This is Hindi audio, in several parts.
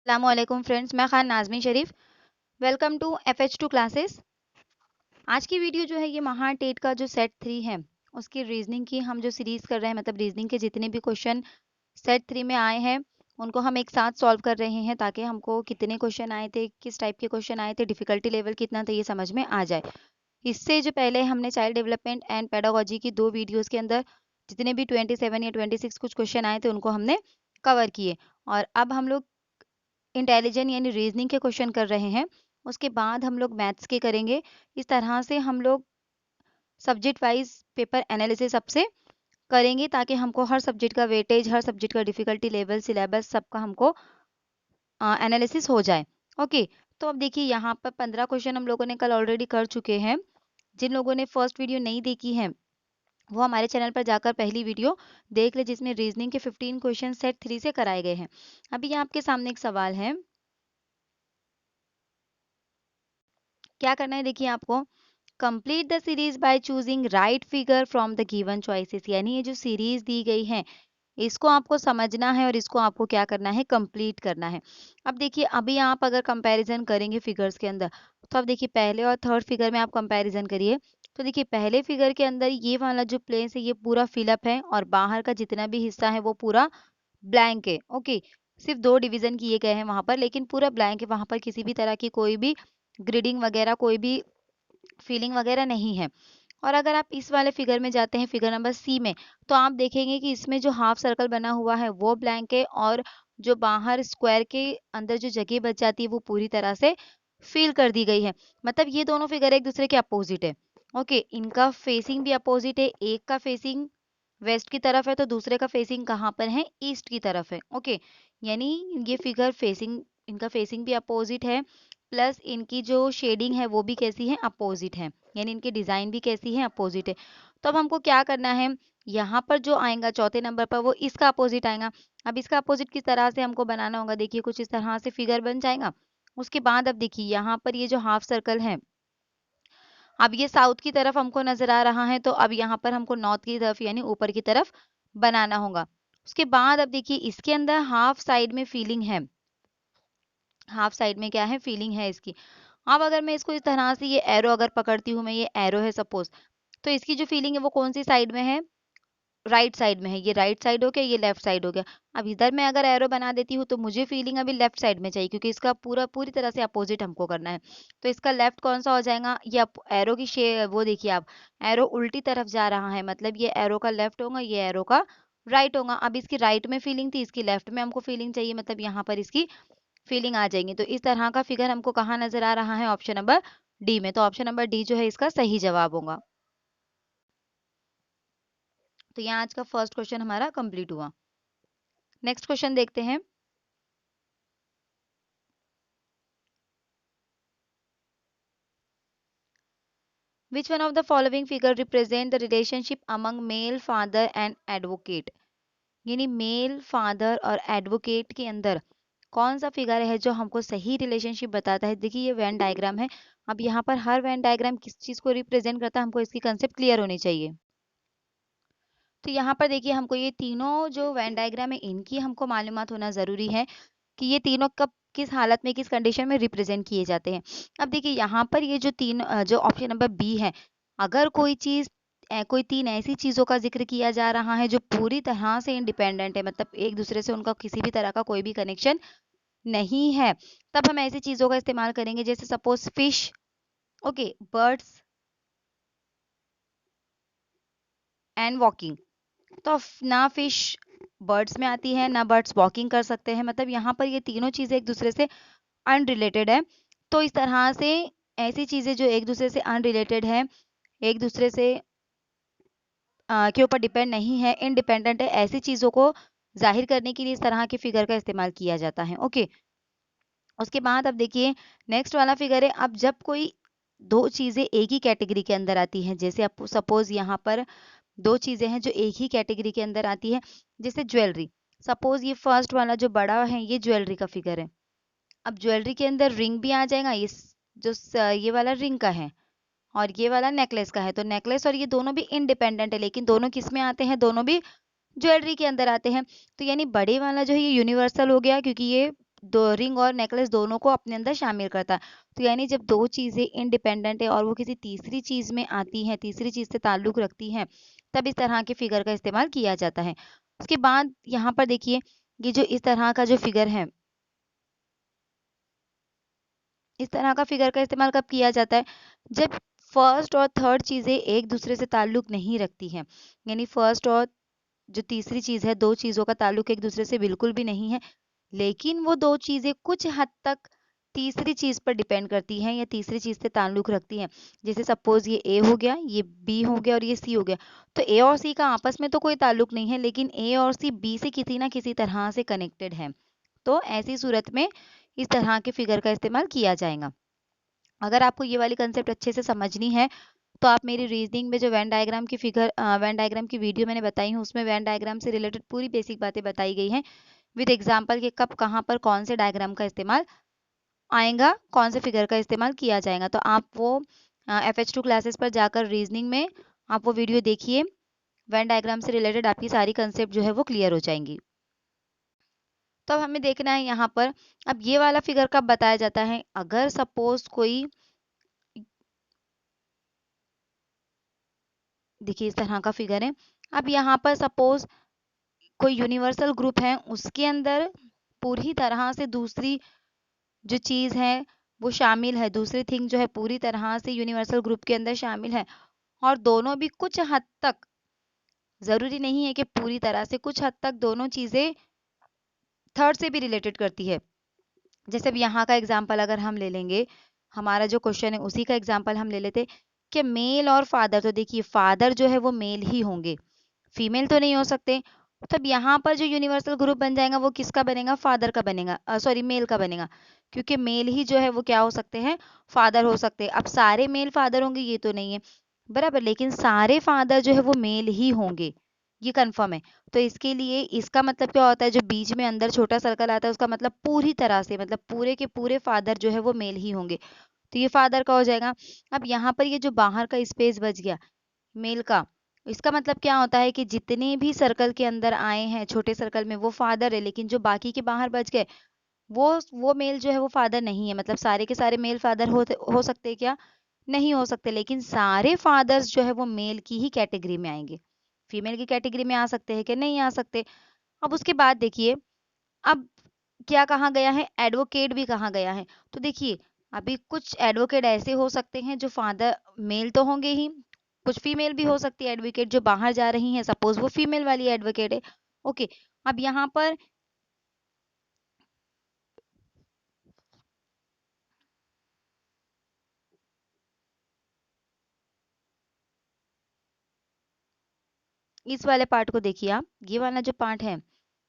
अस्सलामुअलैकुम फ्रेंड्स, मैं Khan Nazmeen Sharif. Welcome to FH2 classes. आज की वीडियो जो है ये महा टेट का जो सेट 3 है उसकी रीजनिंग की हम जो सीरीज कर रहे हैं, मतलब रीजनिंग के जितने भी क्वेश्चन सेट 3 में आए हैं उनको हम एक साथ सॉल्व कर रहे हैं ताकि हमको कितने क्वेश्चन आए थे, किस टाइप के क्वेश्चन आए थे, डिफिकल्टी लेवल कितना था, ये समझ में आ जाए। इससे जो पहले हमने चाइल्ड डेवलपमेंट एंड पेडागोजी की 2 वीडियोस के अंदर जितने भी 27 या 26 कुछ क्वेश्चन आए थे उनको हमने कवर किए, और अब हम लोग इंटेलिजेंट यानी रीजनिंग के क्वेश्चन कर रहे हैं। उसके बाद हम लोग मैथ्स के करेंगे। इस तरह से हम लोग सब्जेक्ट वाइज पेपर एनालिसिस सबसे करेंगे ताकि हमको हर सब्जेक्ट का वेटेज, हर सब्जेक्ट का डिफिकल्टी लेवल, सिलेबस सबका हमको एनालिसिस हो जाए। ओके, तो अब देखिए यहाँ पर 15 क्वेश्चन हम लोगों ने कल ऑलरेडी कर चुके हैं। जिन लोगों ने फर्स्ट वीडियो नहीं देखी है वो हमारे चैनल पर जाकर पहली वीडियो देख ले, जिसमें रीजनिंग के 15 क्वेश्चन सेट 3 से कराए गए हैं। अभी यहाँ आपके सामने एक सवाल है, क्या करना है देखिए आपको। Complete the series by choosing right figure from the given choices, यानी ये जो सीरीज दी गई है इसको आपको समझना है और इसको आपको क्या करना है, कंप्लीट करना है। अब देखिए अभी आप अगर कंपैरिजन करेंगे फिगर्स के अंदर, तो अब देखिए पहले और थर्ड फिगर में आप कंपैरिजन करिए। तो देखिए पहले फिगर के अंदर ये वाला जो प्लेस है ये पूरा फिलअप है और बाहर का जितना भी हिस्सा है वो पूरा ब्लैंक है। ओके, सिर्फ 2 डिवीजन किए गए हैं वहां पर, लेकिन पूरा ब्लैंक है, वहां पर किसी भी तरह की कोई भी ग्रिडिंग वगैरह, कोई भी फीलिंग वगैरह नहीं है। और अगर आप इस वाले फिगर में जाते हैं, फिगर नंबर सी में, तो आप देखेंगे कि इसमें जो हाफ सर्कल बना हुआ है वो ब्लैंक है और जो बाहर स्क्वायर के अंदर जो जगह बच जाती है वो पूरी तरह से फिल कर दी गई है। मतलब ये दोनों फिगर एक दूसरे के अपोजिट है। ओके, इनका फेसिंग भी अपोजिट है, एक का फेसिंग वेस्ट की तरफ है तो दूसरे का फेसिंग कहाँ पर है, ईस्ट की तरफ है। ओके, यानी ये फिगर फेसिंग, इनका फेसिंग भी अपोजिट है, प्लस इनकी जो शेडिंग है वो भी कैसी है, अपोजिट है, यानी इनकी डिजाइन भी कैसी है, अपोजिट है। तो अब हमको क्या करना है, यहाँ पर जो आएगा चौथे नंबर पर वो इसका अपोजिट आएगा। अब इसका अपोजिट किस तरह से हमको बनाना होगा, देखिए कुछ इस तरह से फिगर बन जाएगा। उसके बाद अब देखिए यहाँ पर ये जो हाफ सर्कल है, अब ये साउथ की तरफ हमको नजर आ रहा है, तो अब यहाँ पर हमको नॉर्थ की तरफ यानी ऊपर की तरफ बनाना होगा। उसके बाद अब देखिए इसके अंदर हाफ साइड में फीलिंग है, हाफ साइड में क्या है, फीलिंग है इसकी। अब अगर मैं इसको इस तरह से ये एरो अगर पकड़ती हूँ, मैं ये एरो है सपोज, तो इसकी जो फीलिंग है वो कौन सी साइड में है, राइट साइड में है। ये राइट साइड हो गया, ये लेफ्ट साइड हो गया। अब इधर मैं अगर एरो बना देती हूँ तो मुझे फीलिंग अभी लेफ्ट साइड में चाहिए, क्योंकि इसका पूरी तरह से अपोजिट हमको करना है। तो इसका लेफ्ट कौन सा हो जाएगा, ये एरो की वो देखिए आप, एरो उल्टी तरफ जा रहा है, मतलब ये एरो का लेफ्ट होगा, ये एरो का राइट होगा। अब इसकी राइट में फीलिंग थी, इसकी लेफ्ट में हमको फीलिंग चाहिए, मतलब यहाँ पर इसकी फीलिंग आ जाएंगी। तो इस तरह का फिगर हमको कहाँ नजर आ रहा है, ऑप्शन नंबर डी में। तो ऑप्शन नंबर डी जो है इसका सही जवाब होगा। तो यहाँ आज का फर्स्ट क्वेश्चन हमारा कंप्लीट हुआ। नेक्स्ट क्वेश्चन देखते हैं। Which one of the following figure represent the relationship among male father and advocate? यानी मेल फादर और एडवोकेट के अंदर कौन सा फिगर है जो हमको सही रिलेशनशिप बताता है। देखिए ये वेन डायग्राम है। अब यहाँ पर हर वेन डायग्राम किस चीज को रिप्रेजेंट करता है, हमको इसकी कंसेप्ट क्लियर होनी चाहिए। तो यहाँ पर देखिए हमको ये तीनों जो वेन डायग्राम है इनकी हमको मालूमात होना जरूरी है कि ये तीनों कब किस हालत में, किस कंडीशन में रिप्रेजेंट किए जाते हैं। अब देखिए यहाँ पर ये जो जो ऑप्शन नंबर बी है, अगर कोई चीज कोई तीन ऐसी चीजों का जिक्र किया जा रहा है जो पूरी तरह से इंडिपेंडेंट है, मतलब एक दूसरे से उनका किसी भी तरह का कोई भी कनेक्शन नहीं है, तब हम ऐसी चीजों का इस्तेमाल करेंगे। जैसे suppose fish, okay, birds and walking. तो ना फिश बर्ड्स में आती है, ना बर्ड्स वॉकिंग कर सकते हैं, मतलब यहाँ पर ये तीनों चीजें एक दूसरे से अनरिलेटेड है। तो इस तरह से ऐसी चीजें जो एक दूसरे से अनरिलेटेड है, एक दूसरे से के ऊपर डिपेंड नहीं है, इंडिपेंडेंट है, ऐसी चीजों को जाहिर करने के लिए इस तरह के फिगर का इस्तेमाल किया जाता है। ओके, उसके बाद अब देखिए नेक्स्ट वाला फिगर है। अब जब कोई दो चीजें एक ही कैटेगरी के अंदर आती हैं, जैसे आप सपोज यहाँ पर दो चीजें हैं जो एक ही कैटेगरी के अंदर आती है, जैसे ज्वेलरी। सपोज ये फर्स्ट वाला जो बड़ा है ये ज्वेलरी का फिगर है। अब ज्वेलरी के अंदर रिंग भी आ जाएगा, ये ये वाला रिंग का है और ये वाला नेकलेस का है। तो नेकलेस और ये दोनों भी इंडिपेंडेंट है, लेकिन दोनों किस में आते हैं, दोनों भी ज्वेलरी के अंदर आते हैं। तो यानी बड़े वाला जो है ये यूनिवर्सल हो गया, क्योंकि ये दो रिंग और नेकलेस दोनों को अपने अंदर शामिल करता है। तो यानी जब दो चीज़ें इंडिपेंडेंट है और वो किसी तीसरी चीज़ में आती हैं, तीसरी चीज़ से ताल्लुक़ रखती हैं, तब इस तरह के फिगर का इस्तेमाल किया जाता है। उसके बाद यहाँ पर देखिए, ये जो इस तरह का जो फिगर है, इस तरह का फिगर का इस्तेमाल कब किया जाता है? जब फर्स्ट और थर्ड चीज़ें एक दूसरे से ताल्लुक़ नहीं रखती हैं। यानी फर्स्ट और जो तीसरी चीज़ है, दो चीज़ों का ताल्लुक़ एक दूसरे से बिल्कुल भी नहीं है, लेकिन वो दो चीज़ें कुछ हद तक तीसरी चीज़ पर डिपेंड करती हैं या तीसरी चीज़ से ताल्लुक़ रखती हैं। जैसे सपोज़ ये ए हो गया, ये बी हो गया और ये सी हो गया। तो ए और सी का आपस में तो कोई ताल्लुक़ नहीं है, लेकिन ए और सी बी से किसी ना किसी तरह से कनेक्टेड है। तो ऐसी सूरत में इस तरह के फिगर का इस्तेमाल किया जाएगा। अगर आपको ये वाली कंसेप्ट अच्छे से समझनी है, तो आप मेरी रीजनिंग में जो वेन डायग्राम की वीडियो मैंने बताई हूँ, उसमें वेन डायग्राम से रिलेटेड पूरी बेसिक बातें बताई गई हैं विद एग्जाम्पल के कब कहाँ पर कौन से डायग्राम का इस्तेमाल आएगा, कौन से फिगर का इस्तेमाल किया जाएगा। तो आप वो FH2 क्लासेस पर जाकर रीजनिंग में आप वो वीडियो देखिए, वेन डायग्राम से रिलेटेड आपकी सारी कंसेप्ट जो है वो क्लियर हो जाएंगी। तो अब हमें देखना है यहाँ पर, अब ये वाला फिगर कब बताया जाता है? अगर सपोज कोई, देखिए इस तरह का फिगर है, अब यहाँ पर सपोज कोई यूनिवर्सल ग्रुप है, उसके अंदर पूरी तरह से दूसरी जो चीज़ है वो शामिल है, दूसरी थिंग जो है पूरी तरह से यूनिवर्सल ग्रुप के अंदर शामिल है, और दोनों भी कुछ हद तक, ज़रूरी नहीं है कि पूरी तरह से, कुछ हद तक दोनों चीज़ें थर्ड से भी रिलेटेड करती है। जैसे अब यहाँ का एग्जाम्पल अगर हम ले लेंगे, हमारा जो क्वेश्चन है उसी का एग्जाम्पल हम ले लेते कि मेल और फादर, तो देखिए फादर जो है वो मेल ही होंगे, फीमेल तो नहीं हो सकते। तब यहाँ पर जो यूनिवर्सल ग्रुप बन जाएगा वो किसका बनेगा? फादर का बनेगा, सॉरी मेल का बनेगा, क्योंकि मेल ही जो है वो क्या हो सकते हैं? फादर हो सकते हैं। अब सारे मेल फादर होंगे ये तो नहीं है बराबर, लेकिन सारे फादर जो है वो मेल ही होंगे, ये कंफर्म है। तो इसके लिए इसका मतलब क्या होता है, जो बीच में अंदर छोटा सर्कल आता है उसका मतलब पूरी तरह से, मतलब पूरे के पूरे फादर जो है वो मेल ही होंगे, तो ये फादर का हो जाएगा। अब यहाँ पर ये जो बाहर का स्पेस बच गया मेल का, इसका मतलब क्या होता है कि जितने भी सर्कल के अंदर आए हैं छोटे सर्कल में वो फादर है, लेकिन जो बाकी के बाहर बच गए वो मेल जो है वो फादर नहीं है। मतलब सारे के सारे मेल फादर हो सकते हैं क्या? नहीं हो सकते, लेकिन सारे फादर्स जो है वो मेल की ही कैटेगरी में आएंगे, फीमेल की कैटेगरी में आ सकते हैं कि नहीं आ सकते। अब उसके बाद देखिए, अब क्या कहा गया है? एडवोकेट भी कहा गया है। तो देखिए अभी कुछ एडवोकेट ऐसे हो सकते हैं जो फादर मेल तो होंगे ही, कुछ फीमेल भी हो सकती है एडवोकेट जो बाहर जा रही हैं, सपोज वो फीमेल वाली एडवोकेट है। ओके, अब यहाँ पर इस वाले पार्ट को देखिए आप, ये वाला जो पार्ट है,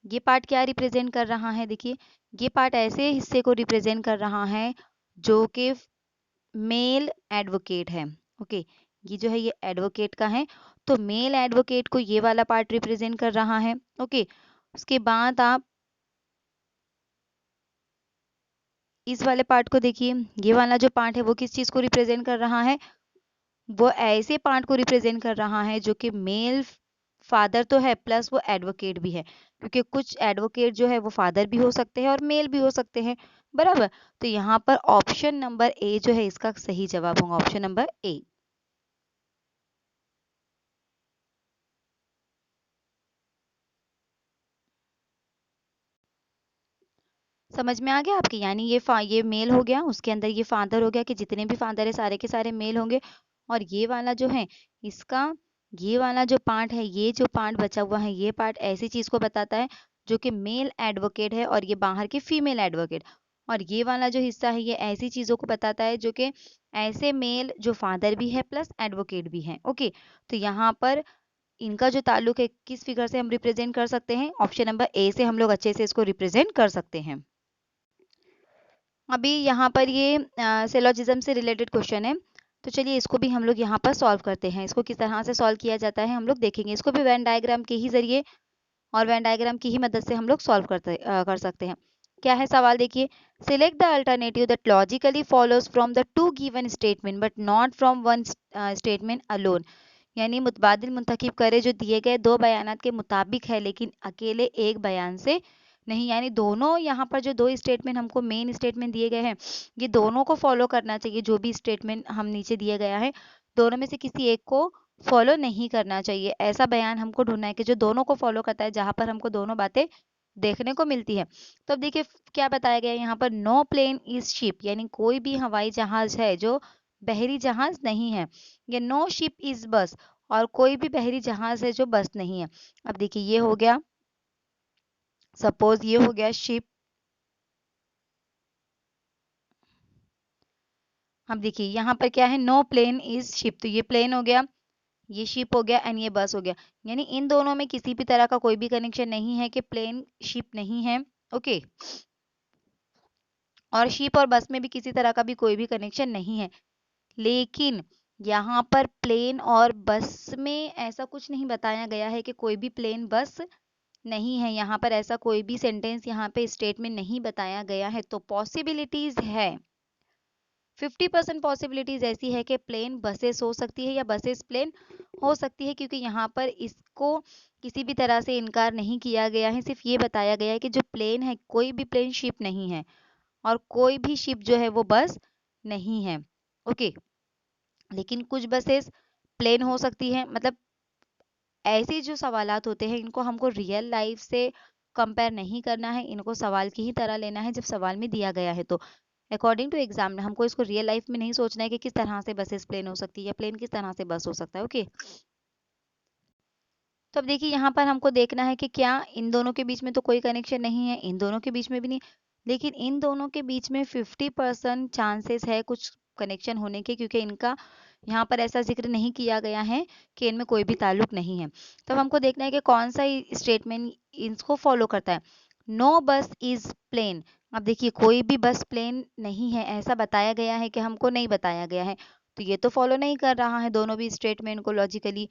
ये पार्ट क्या रिप्रेजेंट कर रहा है? देखिए ये पार्ट ऐसे हिस्से को रिप्रेजेंट कर रहा है जो कि मेल एडवोकेट है। ओके, ये जो है ये एडवोकेट का है, तो मेल एडवोकेट को ये वाला पार्ट रिप्रेजेंट कर रहा है। ओके, उसके बाद आप इस वाले पार्ट को देखिए, ये वाला जो पार्ट है वो किस चीज़ को रिप्रेजेंट कर रहा है? वो ऐसे पार्ट को रिप्रेजेंट कर रहा है जो कि मेल फादर तो है प्लस वो एडवोकेट भी है, क्योंकि कुछ एडवोकेट जो है वो फादर भी हो सकते हैं और मेल भी हो सकते हैं बराबर। तो यहाँ पर ऑप्शन नंबर ए जो है इसका सही जवाब होगा, ऑप्शन नंबर ए। समझ में आ गया आपके? यानी ये मेल हो गया, उसके अंदर ये फादर हो गया कि जितने भी फादर है सारे के सारे मेल होंगे, और ये वाला जो है इसका, ये वाला जो पार्ट है, ये जो पार्ट बचा हुआ है ये पार्ट ऐसी चीज को बताता है जो कि मेल एडवोकेट है और ये बाहर के फीमेल एडवोकेट, और ये वाला जो हिस्सा है ये ऐसी चीजों को बताता है जो कि ऐसे मेल जो फादर भी है प्लस एडवोकेट भी है। ओके, तो यहाँ पर इनका जो ताल्लुक है किस फिगर से हम रिप्रेजेंट कर सकते हैं? ऑप्शन नंबर ए से हम लोग अच्छे से इसको रिप्रेजेंट कर सकते हैं। अभी यहाँ पर ये सिलोजिज्म से रिलेटेड क्वेश्चन है, तो चलिए इसको भी हम लोग यहाँ पर सॉल्व करते हैं। इसको किस तरह से सॉल्व किया जाता है हम लोग देखेंगे, इसको भी वेन डायग्राम के ही जरिए और वेन डायग्राम की ही मदद से हम लोग सॉल्व कर सकते हैं। क्या है सवाल? देखिए, select the alternative that logically follows from the two given statement but not from one statement alone. यानी मुतबादिल मुंतखब करे जो दिए गए दो बयानात के मुताबिक है लेकिन अकेले एक बयान से नहीं, यानी दोनों यहाँ पर जो दो स्टेटमेंट हमको मेन स्टेटमेंट दिए गए हैं, ये दोनों को फॉलो करना चाहिए। जो भी स्टेटमेंट हम नीचे दिया गया है, दोनों में से किसी एक को फॉलो नहीं करना चाहिए। ऐसा बयान हमको ढूंढना है कि जो दोनों को फॉलो करता है, जहां पर हमको दोनों बातें देखने को मिलती है। तो अब देखिए क्या बताया गया है यहाँ पर, नो प्लेन इज शिप, यानी कोई भी हवाई जहाज है जो बहरी जहाज नहीं है। या नो शिप इज बस, और कोई भी बहरी जहाज है जो बस नहीं है। अब देखिए ये हो गया, सपोज ये हो गया शिप। अब देखिए यहाँ पर क्या है, नो प्लेन इज शिप, तो ये प्लेन हो गया, ये शिप हो गया, एंड ये बस हो गया। यानी इन दोनों में किसी भी तरह का कोई भी कनेक्शन नहीं है कि प्लेन शिप नहीं है। ओके, और शिप और बस में भी किसी तरह का भी कोई भी कनेक्शन नहीं है। लेकिन यहाँ पर प्लेन और बस में ऐसा कुछ नहीं बताया गया है कि कोई भी प्लेन बस नहीं है। यहाँ पर ऐसा कोई भी सेंटेंस, यहाँ पे स्टेटमेंट नहीं बताया गया है। तो पॉसिबिलिटीज है, 50% पॉसिबिलिटीज ऐसी है कि प्लेन बसेस हो सकती है या बसेस प्लेन हो सकती है, क्योंकि यहाँ पर इसको किसी भी तरह से इनकार नहीं किया गया है। सिर्फ ये बताया गया है कि जो प्लेन है, कोई भी प्लेन शिप नहीं है, और कोई भी शिप जो है वो बस नहीं है। ओके, लेकिन कुछ बसेस प्लेन हो सकती है। मतलब ऐसे जो सवालात होते हैं, इनको हमको रियल लाइफ से कंपेयर नहीं करना है, इनको सवाल की ही तरह लेना है जब सवाल में दिया गया है। तो अकॉर्डिंग टू एग्जाम हमको इसको रियल लाइफ में नहीं सोचना है कि किस तरह से बसेस प्लेन हो सकती है या प्लेन किस तरह से बस हो सकता है। ओके, तो अब देखिए यहाँ पर हमको देखना है कि क्या इन दोनों के बीच में तो कोई कनेक्शन नहीं है, इन दोनों के बीच में भी नहीं, लेकिन इन दोनों के बीच में 50% चांसेस है कुछ कनेक्शन होने के, क्योंकि इनका यहाँ पर ऐसा जिक्र नहीं किया गया है कि इनमें कोई भी ताल्लुक नहीं है। तब हमको देखना है कि कौन सा स्टेटमेंट इसको फॉलो करता है। नो बस इज प्लेन, अब देखिए कोई भी बस प्लेन नहीं है ऐसा बताया गया है कि हमको नहीं बताया गया है, तो ये तो फॉलो नहीं कर रहा है दोनों भी स्टेटमेंट को लॉजिकली,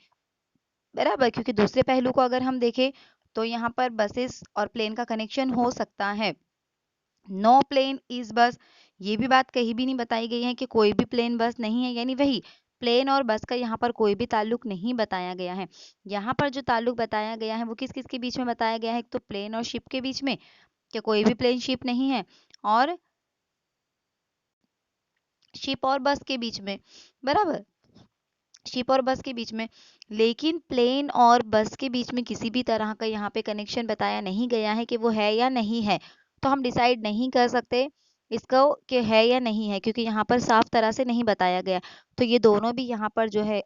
बराबर। क्योंकि दूसरे पहलू को अगर हम देखें तो यहाँ पर बसेस और प्लेन का कनेक्शन हो सकता है। नो प्लेन इज बस, ये भी बात कहीं भी नहीं बताई गई है कि कोई भी प्लेन बस नहीं है, यानी वही प्लेन और बस का यहाँ पर कोई भी ताल्लुक नहीं बताया गया है। यहाँ पर जो ताल्लुक बताया गया है वो किस किस के बीच में बताया गया है, एक तो प्लेन और शिप के बीच में, कि कोई भी प्लेन शिप नहीं है, और शिप और बस के बीच में, बराबर, शिप और बस के बीच में। लेकिन प्लेन और बस के बीच में किसी भी तरह का यहाँ पे कनेक्शन बताया नहीं गया है कि वो है या नहीं है। तो हम डिसाइड नहीं कर सकते इसको कि है या नहीं है, क्योंकि यहाँ पर साफ तरह से नहीं बताया गया। तो ये दोनों भी यहाँ पर जो है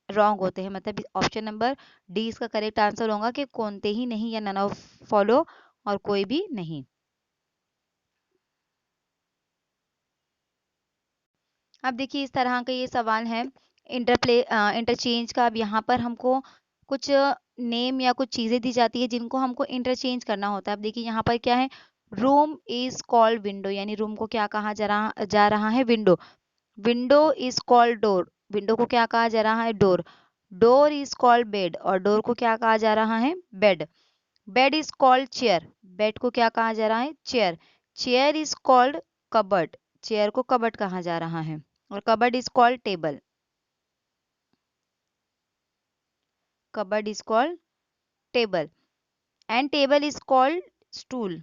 रॉन्ग होते हैं। मतलब ऑप्शन नंबर डी इसका करेक्ट आंसर होगा कि कौनते ही नहीं या नन ऑफ फॉलो, और कोई भी नहीं। अब देखिए इस तरह का ये सवाल है इंटरचेंज का। अब यहाँ पर हमको कुछ नेम या कुछ चीजें दी जाती है जिनको हमको इंटरचेंज करना होता है। अब देखिए यहाँ पर क्या है, रूम इज कॉल्ड विंडो, यानी रूम को क्या कहा जा रहा है, window. Window is called door, window को क्या कहा जा रहा है, door. Door is called bed, और डोर को क्या कहा जा रहा है, bed. Bed is called chair, bed को क्या कहा जा रहा है, chair. Chair is called cupboard, chair को कबर्ड कहा जा रहा है। और cupboard is called table, cupboard is called table. And table is called stool,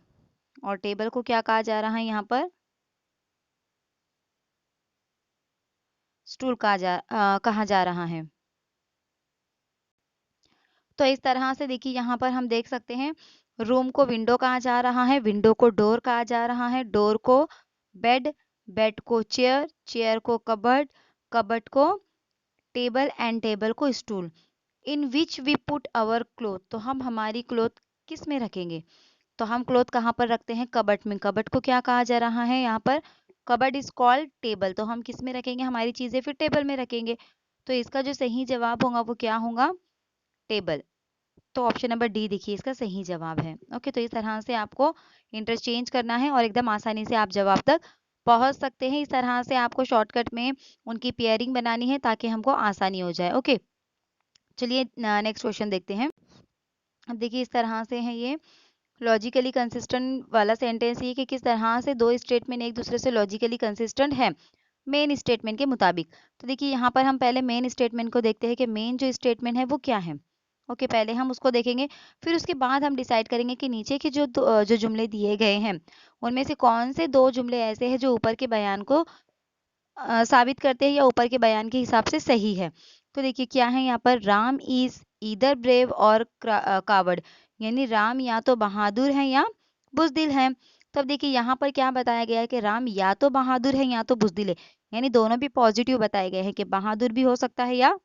और टेबल को क्या कहा जा रहा है यहाँ पर, स्टूल कहा जा रहा है। तो इस तरह से देखिए यहाँ पर हम देख सकते हैं, रूम को विंडो कहा जा रहा है, विंडो को डोर कहा जा रहा है, डोर को बेड, बेड को चेयर, चेयर को कबर्ड, कबर्ड को टेबल, एंड टेबल को stool. In which we put our cloth, तो हम हमारी क्लोथ किस में रखेंगे, तो हम क्लोथ कहाँ पर रखते हैं, कबर्ड में। कबर्ड को क्या कहा जा रहा है यहाँ पर, कबर्ड इज कॉल्ड टेबल, तो हम किस में रखेंगे हमारी चीजें, फिर टेबल में रखेंगे। तो इसका जो सही जवाब होगा वो क्या होगा, टेबल। तो ऑप्शन नंबर डी देखिए इसका सही जवाब है। ओके, तो इस तरह से आपको इंटरचेंज करना है और एकदम आसानी से आप जवाब तक पहुंच सकते हैं। इस तरह से आपको शॉर्टकट में उनकी पेयरिंग बनानी है ताकि हमको आसानी हो जाए। ओके, चलिए नेक्स्ट क्वेश्चन देखते हैं। अब देखिए इस तरह से है ये लॉजिकली कंसिस्टेंट वाला सेंटेंस, ये कि किस तरह से दो स्टेटमेंट एक दूसरे से लॉजिकली कंसिस्टेंट है मेन स्टेटमेंट के मुताबिक। तो देखिए यहाँ पर हम पहले मेन स्टेटमेंट को देखते हैं कि मेन जो स्टेटमेंट है वो क्या है। ओके, पहले हम उसको देखेंगे, फिर उसके बाद हम डिसाइड करेंगे कि नीचे के जो जुमले दिए गए हैं उनमें से कौन से 2 जुमले ऐसे हैं जो ऊपर के बयान को साबित करते हैं या ऊपर के बयान के हिसाब से सही है। तो देखिए क्या है यहाँ पर, राम इज ईदर ब्रेव और कावर्ड, यानी राम या तो बहादुर है या बुजदिल है। तब देखिए यहाँ पर क्या बताया गया है कि राम या तो बहादुर है या तो बुजदिल है, यानी दोनों भी पॉजिटिव बताए गए हैं कि बहादुर भी हो सकता है या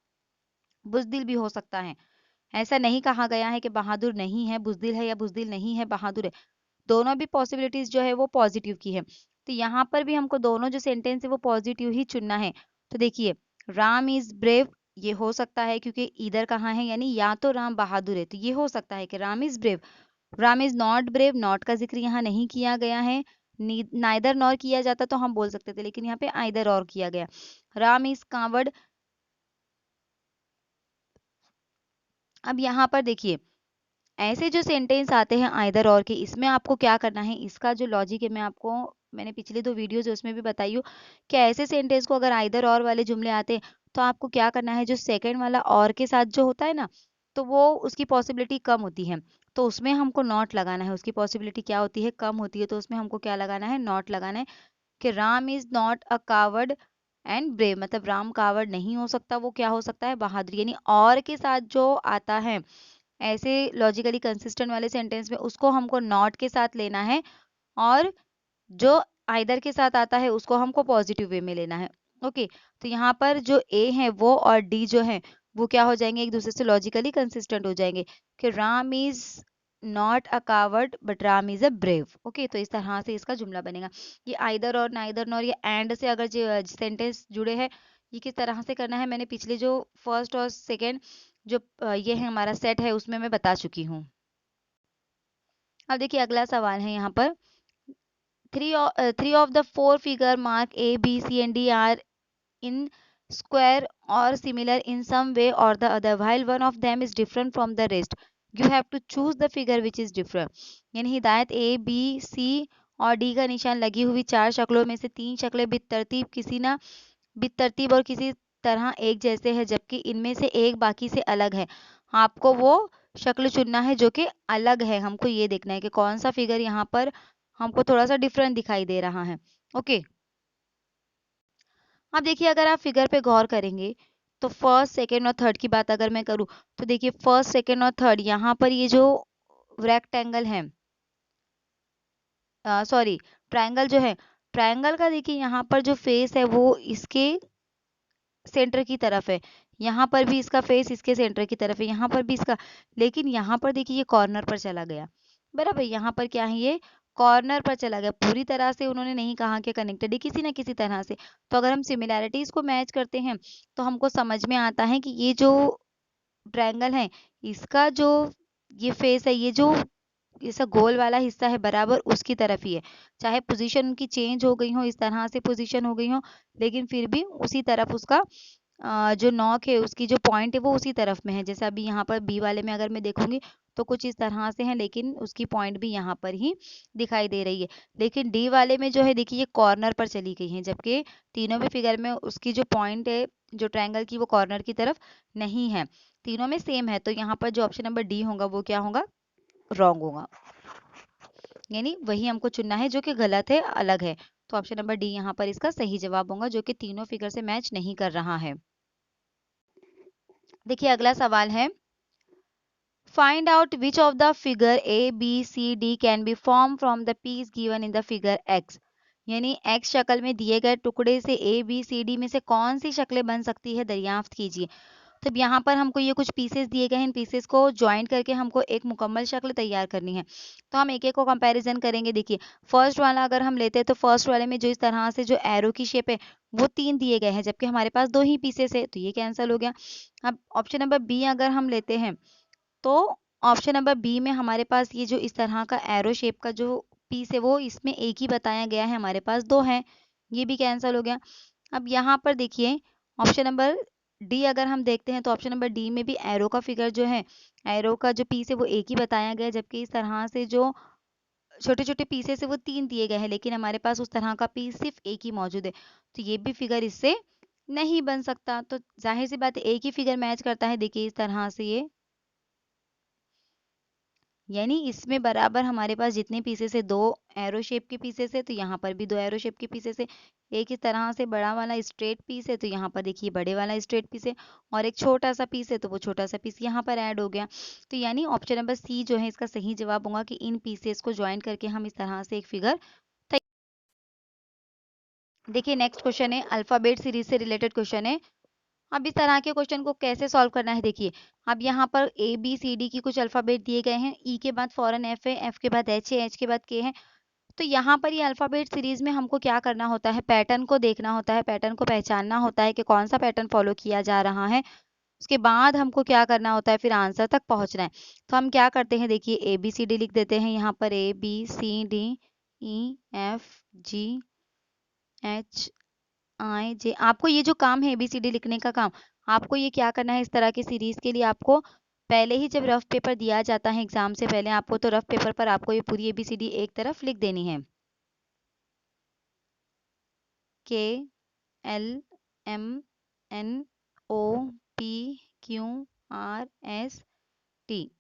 बुजदिल भी हो सकता है। ऐसा नहीं कहा गया है कि बहादुर नहीं है बुजदिल है या बुजदिल नहीं है बहादुर है। दोनों भी पॉसिबिलिटीज जो है वो पॉजिटिव की है। तो यहाँ पर भी हमको दोनों जो सेंटेंस है वो पॉजिटिव ही चुनना है। तो देखिए राम इज ब्रेव, ये हो सकता है क्योंकि इधर कहाँ है, यानी या तो राम बहादुर है, तो ये हो सकता है कि Ram is brave. Ram is not brave, not का जिक्र यहाँ नहीं किया गया है, नाइदर नॉर किया जाता तो हम बोल सकते थे, लेकिन यहाँ पे आइदर और किया गया। Ram is coward. अब यहाँ पर देखिए ऐसे जो सेंटेंस आते हैं आइदर और के, इसमें आपको क्या करना है, इसका जो लॉजिक है मैंने पिछले 2 वीडियोज है उसमें भी बताई हूँ कि ऐसे सेंटेंस को अगर आइदर और वाले जुमले आते हैं तो आपको क्या करना है, जो सेकंड वाला और के साथ जो होता है ना, तो वो उसकी पॉसिबिलिटी कम होती है, तो उसमें हमको नॉट लगाना है। उसकी पॉसिबिलिटी क्या होती है, कम होती है, तो उसमें हमको क्या लगाना है, नॉट लगाना है कि Ram is not a coward and brave, मतलब राम कावर्ड नहीं हो सकता, वो क्या हो सकता है, बहादुर। यानी और के साथ जो आता है ऐसे लॉजिकली कंसिस्टेंट वाले सेंटेंस में उसको हमको नॉट के साथ लेना है, और जो आइदर के साथ आता है उसको हमको पॉजिटिव वे में लेना है। ओके, तो यहाँ पर जो ए है वो और डी जो है वो क्या हो जाएंगे, एक दूसरे से लॉजिकली कंसिस्टेंट हो जाएंगे कि Ram is not a coward but Ram is a brave. Okay, तो इस तरह से इसका जुमला बनेगा। ये आइदर और नाइदर और ये एंड से अगर जो सेंटेंस जुड़े हैं, ये किस तरह से करना है मैंने पिछले जो फर्स्ट और सेकेंड जो ये है हमारा सेट है उसमें मैं बता चुकी हूँ। अब देखिए अगला सवाल है यहाँ पर, three of the 4 figure mark A, B, C and D are in square or similar in some way or the other, while one of them is different from the rest. You have to choose the figure which is different. यानी हिदायत A, B, C और D का निशान लगी हुई 4 शक्लों में से 3 शक्लें बितरतीब और किसी तरह एक जैसे हैं, जबकि इनमें से एक बाकी से अलग है। आपको वो शक्ल चुनना है जो कि अलग है। हमको ये देखना है कि कौन सा फिगर यहाँ पर हमको थोड़ा सा डिफरेंट दिखाई दे रहा है। ओके, अब देखिए अगर आप फिगर पे गौर करेंगे तो फर्स्ट सेकेंड और थर्ड की बात अगर मैं करूँ तो देखिए फर्स्ट सेकेंड और थर्ड यहाँ पर ये जो रेक्टेंगल है, सॉरी ट्रायंगल जो है, ट्रायंगल का देखिए यहाँ पर जो फेस है वो इसके सेंटर की तरफ है, यहाँ पर भी इसका फेस इसके सेंटर की तरफ है, यहाँ पर भी इसका, लेकिन यहाँ पर देखिए ये कॉर्नर पर चला गया। बराबर, यहाँ पर क्या है, ये कॉर्नर पर चला गया। पूरी तरह से उन्होंने नहीं कहा कि कनेक्टेड है, किसी ना किसी तरह से। तो अगर हम सिमिलैरिटीज को मैच करते हैं तो हमको समझ में आता है कि ये जो ट्रायंगल है इसका जो ये फेस है, ये जो ऐसा गोल वाला हिस्सा है बराबर उसकी तरफ ही है। चाहे पोजीशन उनकी चेंज हो गई हो, इस तरह से पोजीशन हो गई हो, लेकिन फिर भी उसी तरफ उसका जो नॉक है उसकी जो पॉइंट है वो उसी तरफ में है। जैसे अभी यहाँ पर बी वाले में अगर मैं देखूंगी तो कुछ इस तरह से है, लेकिन उसकी पॉइंट भी यहाँ पर ही दिखाई दे रही है। लेकिन डी वाले में जो है देखिए ये कॉर्नर पर चली गई है, जबकि तीनों भी फिगर में उसकी जो पॉइंट है जो ट्रायंगल की वो कॉर्नर की तरफ नहीं है, तीनों में सेम है। तो यहाँ पर जो ऑप्शन नंबर डी होगा वो क्या होगा, रॉन्ग होगा, यानी वही हमको चुनना है जो कि गलत है, अलग है। तो ऑप्शन नंबर डी यहाँ पर इसका सही जवाब होगा, जो कि तीनों फिगर से मैच नहीं कर रहा है। देखिए अगला सवाल है, find out which of the figure A B C D can be form from the piece given in the figure X. यानी एक्स शक्ल में दिए गए टुकड़े से ए बी सी डी में से कौन सी शक्लें बन सकती है, दरियाफ्त कीजिए। तो यहाँ पर हमको ये कुछ पीसेस दिए गए हैं, इन पीसेस को ज्वाइंट करके हमको एक मुकम्मल शक्ल तैयार करनी है। तो हम एक एक को कंपैरिजन करेंगे। देखिए फर्स्ट वाला अगर हम लेते हैं तो फर्स्ट वाले में जो इस तरह से जो एरो की शेप है वो 3 दिए गए हैं, जबकि हमारे पास 2 ही पीसेस है, तो ये कैंसिल हो गया। अब ऑप्शन नंबर बी अगर हम लेते हैं तो ऑप्शन नंबर बी में हमारे पास ये जो इस तरह का एरो शेप का जो पीस है वो इसमें एक ही बताया गया है, हमारे पास 2 हैं, ये भी कैंसिल हो गया। अब यहाँ पर देखिए ऑप्शन नंबर डी अगर हम देखते हैं तो ऑप्शन नंबर डी में भी एरो का फिगर जो है, एरो का जो पीस है वो एक ही बताया गया है, जबकि इस तरह से जो छोटे छोटे पीसेस है वो 3 दिए गए हैं, लेकिन हमारे पास उस तरह का पीस सिर्फ एक ही मौजूद है। तो ये भी फिगर इससे नहीं बन सकता। तो जाहिर सी बात है एक ही फिगर मैच करता है। देखिए इस तरह से ये यानी इसमें बराबर हमारे पास जितने पीसेस है, 2 एरो शेप के पीसेस है, तो यहाँ पर भी 2 एरो शेप के पीसेस है। एक इस तरह से बड़ा वाला स्ट्रेट पीस है, तो यहाँ पर देखिए बड़े वाला स्ट्रेट पीस है, और एक छोटा सा पीस है, तो वो छोटा सा पीस यहाँ पर ऐड हो गया। तो यानी ऑप्शन नंबर सी जो है इसका सही जवाब होगा कि इन पीसेस को ज्वाइन करके हम इस तरह से एक फिगर। देखिए नेक्स्ट क्वेश्चन है, अल्फाबेट सीरीज से रिलेटेड क्वेश्चन है। अब इस तरह के क्वेश्चन को कैसे सॉल्व करना है, देखिए अब यहाँ पर ए बी सी डी की कुछ अल्फाबेट दिए गए हैं, ई के बाद फौरन एफ है, एफ के बाद एच है, एच के बाद के है। तो यहाँ पर ये अल्फाबेट सीरीज में हमको क्या करना होता है, पैटर्न को देखना होता है, पैटर्न को पहचानना होता है कि कौन सा पैटर्न फॉलो किया जा रहा है। उसके बाद हमको क्या करना होता है, फिर आंसर तक पहुंचना है। तो हम क्या करते हैं, देखिए ए बी सी डी लिख देते हैं यहाँ पर, A B C D E F G H I J. आपको ये जो काम है एबीसीडी लिखने का काम, आपको ये क्या करना है, इस तरह की सीरीज के लिए आपको पहले ही जब रफ पेपर दिया जाता है एग्जाम से पहले, आपको तो रफ पेपर पर आपको ये पूरी एबीसीडी एक तरफ लिख देनी है। K L M N O P Q R S T.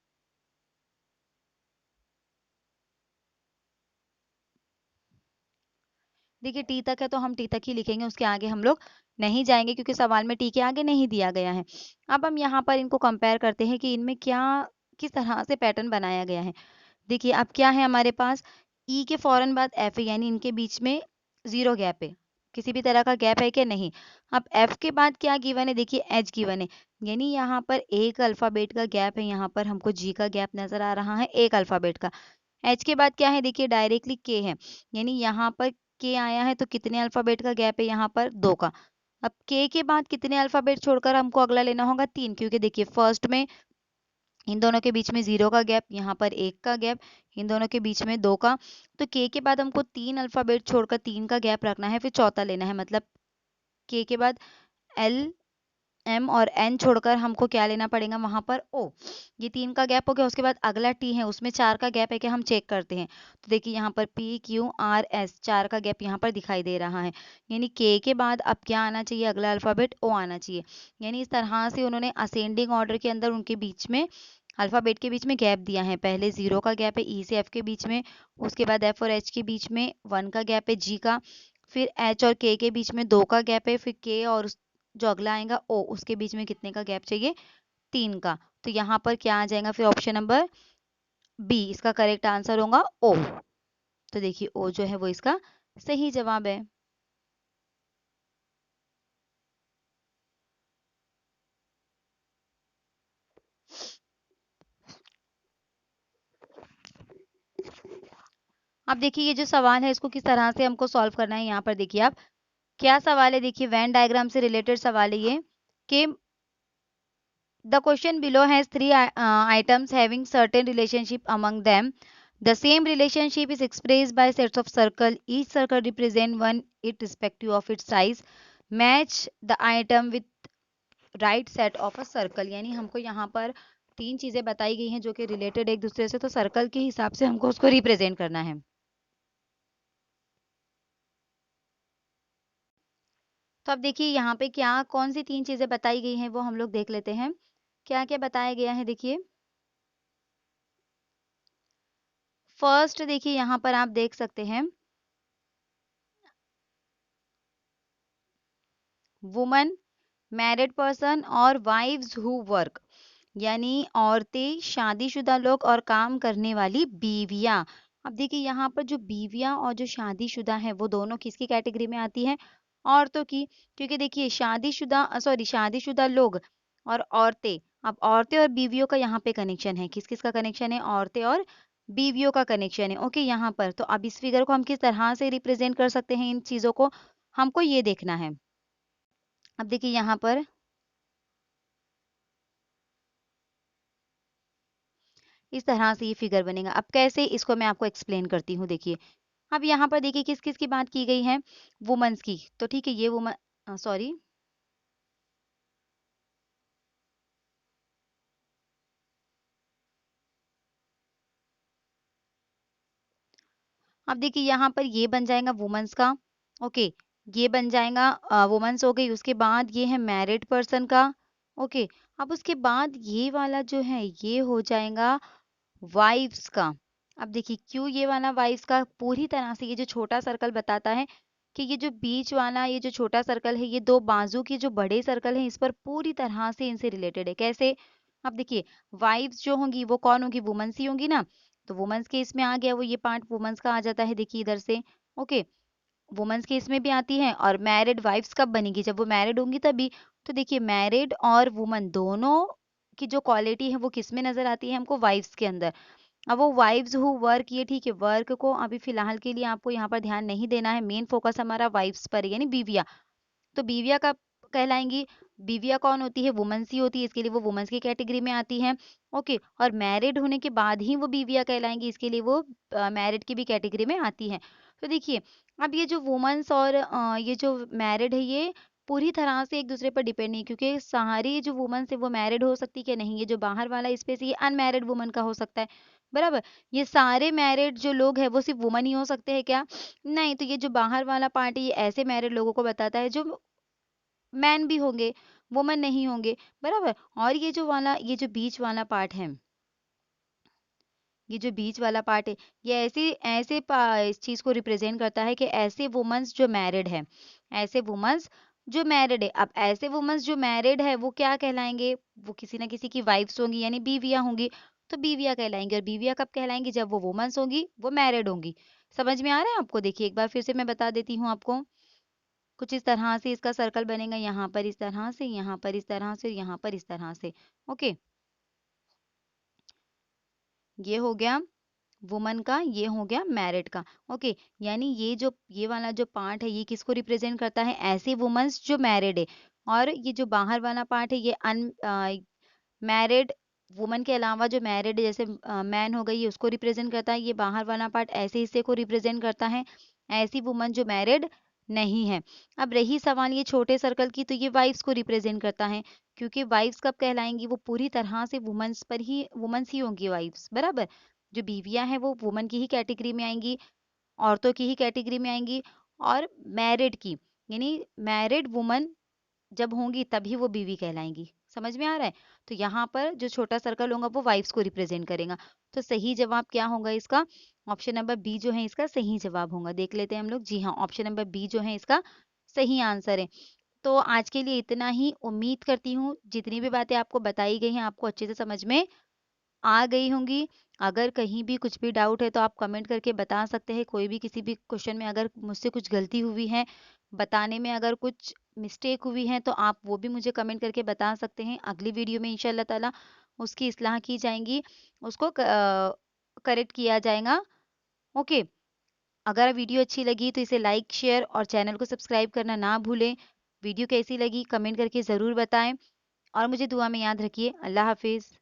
देखिए टी तक है तो हम टी तक ही लिखेंगे, उसके आगे हम लोग नहीं जाएंगे क्योंकि सवाल में टी के आगे नहीं दिया गया है। अब हम यहाँ पर इनको कंपेयर करते हैं कि इनमें क्या किस तरह से पैटर्न बनाया गया है। देखिए अब क्या है हमारे पास, ई के फौरन बाद एफ है, यानी इनके बीच में जीरो गैप है, किसी भी तरह का गैप है कि नहीं। अब एफ के बाद क्या गिवन है, देखिए एच गिवन है, यानी यहाँ पर एक अल्फाबेट का गैप है, यहाँ पर हमको जी का गैप नजर आ रहा है एक अल्फाबेट का। एच के बाद क्या है, देखिए डायरेक्टली के है, यानी यहाँ पर के आया है, तो कितने अल्फाबेट का गैप है, यहाँ पर 2 का। अब के बाद कितने अल्फाबेट छोड़कर हमको अगला लेना होगा, 3, क्योंकि देखिए फर्स्ट में इन दोनों के बीच में 0 का गैप, यहाँ पर 1 का गैप, इन दोनों के बीच में 2 का। तो के बाद हमको 3 अल्फाबेट छोड़कर 3 का गैप रखना है, फिर चौथा लेना है, मतलब के बाद एल एम और एन छोड़कर हमको क्या लेना पड़ेगा, वहां पर ओ। ये 3 का गैप हो गया, उसके बाद अगला टी है, उसमें 4 का गैप है कि हम चेक करते हैं। तो देखिए यहाँ पर पी क्यू आर एस 4 का गैप यहाँ पर दिखाई दे रहा है, यानी के बाद अब क्या आना चाहिए, अगला अल्फाबेट ओ आना चाहिए। यानी इस तरह से उन्होंने असेंडिंग ऑर्डर के अंदर उनके बीच में अल्फाबेट के बीच में गैप दिया है। पहले 0 का गैप है ई से एफ के बीच में, उसके बाद एफ और एच के बीच में 1 का गैप है जी का, फिर एच और के बीच में 2 का गैप है, फिर के और जो अगला आएगा ओ उसके बीच में कितने का गैप चाहिए, 3 का। तो यहाँ पर क्या आ जाएगा, फिर ऑप्शन नंबर बी इसका करेक्ट आंसर होगा ओ। तो देखिए ओ जो है वो इसका सही जवाब है। अब देखिए ये जो सवाल है इसको किस तरह से हमको सॉल्व करना है, यहाँ पर देखिए आप क्या सवाल है, देखिए वेन डायग्राम से रिलेटेड सवाल है ये कि the question below has three items having certain relationship among them. The same relationship is expressed by sets of circle. Each circle represent one it respective of its size. Match the item with right set of a circle. यानी हमको यहाँ पर 3 चीजें बताई गई हैं जो कि रिलेटेड एक दूसरे से, तो सर्कल के हिसाब से हमको उसको रिप्रेजेंट करना है। तो अब देखिए यहाँ पे क्या कौन सी 3 चीजें बताई गई हैं वो हम लोग देख लेते हैं। क्या क्या बताया गया है, देखिए फर्स्ट देखिए यहाँ पर आप देख सकते हैं, वुमन, मैरिड पर्सन और वाइव्स हु वर्क, यानी औरतें, शादीशुदा लोग और काम करने वाली बीवियां। अब देखिए यहाँ पर जो बीवियां और जो शादीशुदा हैं वो दोनों किसकी कैटेगरी में आती हैं, औरतों की। क्योंकि देखिए शादीशुदा लोग और औरतें, अब औरतें और बीवियों का यहाँ पे कनेक्शन है, किस किस का कनेक्शन है, औरतें और बीवियों का कनेक्शन है। ओके, यहाँ पर तो अब इस फिगर को हम किस तरह से रिप्रेजेंट कर सकते हैं, इन चीजों को हमको ये देखना है। अब देखिए यहाँ पर इस तरह से ये फिगर बनेगा। अब कैसे, इसको मैं आपको एक्सप्लेन करती हूँ, देखिए अब यहाँ पर देखिए किस किस की बात की गई है, वुमेन्स की। तो ठीक है, ये वुमन सॉरी, अब देखिए यहाँ पर ये बन जाएगा वुमेन्स का। ओके, ये बन जाएगा वुमेन्स हो गई, उसके बाद ये है मैरिड पर्सन का। ओके, अब उसके बाद ये वाला जो है ये हो जाएगा वाइव्स का। अब देखिए क्यों ये वाला वाइव्स का, पूरी तरह से ये जो छोटा सर्कल बताता है कि ये जो बीच वाला ये जो छोटा सर्कल है, ये दो बाजू के जो बड़े सर्कल हैं इस पर पूरी तरह से इनसे रिलेटेड है। कैसे? अब देखिए वाइव्स जो होंगी वो कौन होगी, वुमेन्स ही होंगी ना। तो वुमेन्स के इसमें आ गया वो ये पार्ट वुमेन्स का आ जाता है, देखिए इधर से। ओके, वुमेन्स के इसमें भी आती हैं। और मैरिड वाइफ्स कब बनेगी, जब वो मैरिड होंगी तभी। तो देखिए मैरिड और वुमन दोनों की जो क्वालिटी है वो किस में नजर आती है हमको, वाइफ्स के अंदर। अब वो वाइव्स हु वर्क, ये ठीक है, वर्क को अभी फिलहाल के लिए आपको यहाँ पर ध्यान नहीं देना है, मेन फोकस हमारा वाइफ्स पर है, यानी बीविया। तो बीविया कब कहलाएंगी, बीविया कौन होती है, वुमेन्स ही होती है, इसके लिए वो वुमेन्स की कैटेगरी में आती है। ओके, और मैरिड होने के बाद ही वो बीविया कहलाएंगी, इसके लिए वो मैरिड की भी कैटेगरी में आती है। तो देखिए अब ये जो वुमेन्स और ये जो मैरिड है, ये पूरी तरह से एक दूसरे पर डिपेंड नहीं, क्योंकि सारी जो वुमेन्स है वो मैरिड हो सकती कि नहीं, ये जो बाहर वाला स्पेस है ये अनमैरिड वुमन का हो सकता है, बराबर। ये सारे मैरिड जो लोग हैं वो सिर्फ वुमन ही हो सकते हैं क्या, नहीं। तो ये जो बाहर वाला पार्ट है ये ऐसे मैरिड लोगों को बताता है जो मैन भी होंगे, वुमन नहीं होंगे, बराबर। और ये जो बीच वाला पार्ट है, ये जो बीच वाला पार्ट है, ये इस चीज को रिप्रेजेंट करता है कि ऐसे वुमेन्स जो मैरिड है, ऐसे वुमेन्स जो मैरिड है। अब ऐसे वुमेन्स जो मैरिड है वो क्या कहलाएंगे, वो किसी ना किसी की वाइफ्स होंगी, यानी बीवियां होंगी। तो बीवियां कहलाएंगी, और बीवियां कब कहलाएंगी, जब वो वुमेन्स होंगी, वो मैरिड होंगी। समझ में आ रहा है आपको? देखिए एक बार फिर से मैं बता देती हूँ आपको। कुछ इस तरह से इसका सर्कल बनेगा, यहाँ पर इस तरह से, यहाँ पर इस तरह से, यहाँ पर इस तरह से। ओके, ये हो गया वुमन का, ये हो गया मैरिड का। ओके, यानी ये वाला जो पार्ट है ये किसको रिप्रेजेंट करता है, ऐसे वुमेन्स जो मैरिड है। और ये जो बाहर वाला पार्ट है ये मैरिड वुमन के अलावा जो मैरिड है, जैसे मैन हो गई, ये उसको रिप्रेजेंट करता है। ये बाहर वाला पार्ट ऐसे हिस्से को रिप्रेजेंट करता है, ऐसी वुमन जो मैरिड नहीं है। अब रही सवाल ये छोटे सर्कल की, तो ये वाइफ्स को रिप्रेजेंट करता है, क्योंकि वाइफ्स कब कहलाएंगी, वो पूरी तरह से वुमेन्स ही होंगी वाइफ्स, बराबर। जो बीवियां हैं वो वुमन की ही कैटेगरी में आएंगी, औरतों की ही कैटेगरी में आएंगी। और मैरिड की, यानी मैरिड वुमन जब होंगी तभी वो बीवी कहलाएंगी। समझ में आ रहा है? तो यहाँ पर जो छोटा सर्कल होगा वो वाइफ्स को रिप्रेजेंट करेगा। तो सही जवाब क्या होगा इसका, ऑप्शन नंबर बी जो है इसका सही जवाब होगा। देख लेते हैं हम लोग। जी हाँ, ऑप्शन नंबर बी जो है इसका सही आंसर है। तो आज के लिए इतना ही। उम्मीद करती हूँ जितनी भी बातें आपको बताई गई हैं आपको अच्छे से समझ में आ गई होंगी। अगर कहीं भी कुछ भी डाउट है तो आप कमेंट करके बता सकते हैं। कोई भी किसी भी क्वेश्चन में अगर मुझसे कुछ गलती हुई है, बताने में अगर कुछ मिस्टेक हुई है, तो आप वो भी मुझे कमेंट करके बता सकते हैं। अगली वीडियो में इंशाल्लाह ताला उसकी इस्लाह की जाएंगी, उसको करेक्ट किया जाएगा। ओके, अगर वीडियो अच्छी लगी तो इसे लाइक शेयर और चैनल को सब्सक्राइब करना ना भूलें। वीडियो कैसी लगी कमेंट करके ज़रूर बताएं, और मुझे दुआ में याद रखिए। अल्लाह हाफिज़।